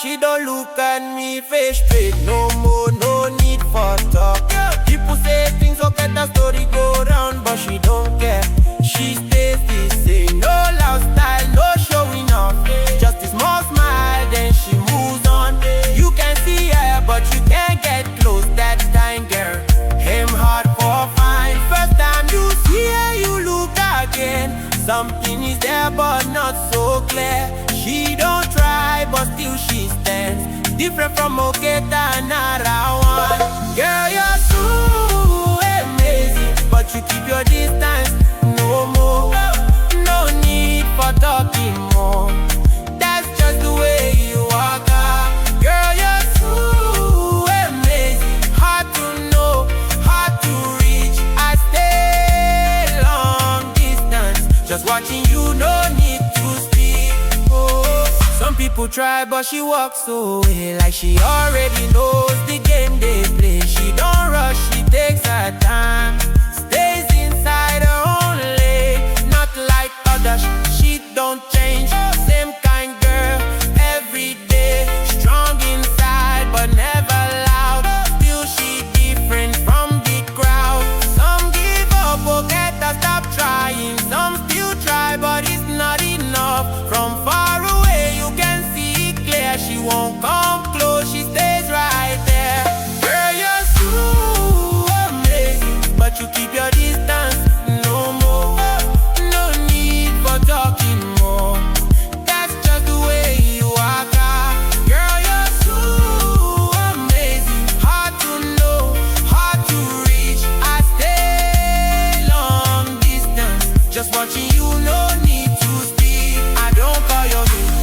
she don't look at me face straight no more, no need for talk. People say things will get the story go round, but she don't care. She stays the same, no loud style, no showing off. Just a small smile, then she moves on. You can see her, but you can't get close that time, girl. Him hard for fine. First time you see her, you look again. Something is there, but not so clear. She don't try, but still she stands. Different from Oketa and Narawan. Girl, you're so amazing, but you keep your distance. No more, no need for talking more. That's just the way you walk out. Girl, you're so amazing. Hard to know, hard to reach. I stay long distance, just watching you, no need to speak. Oh, some people try, but she walks away like she already knows the game they play. She don't rush, she takes her time. Stays inside her own lane, not like others. She don't change, same kind girl every day. Strong inside, but never loud. Still she different from the crowd. Some give up, forget to stop trying. Some still try, but it's not enough. From far away you can see clear. She won't come close, she stays right there. Girl, you're so amazing, but you keep your distance. No more, no need for talking more. That's just the way you walk out. Girl, you're so amazing. Hard to know, hard to reach. I stay long distance, just watching you, no need to speak. I don't call your name,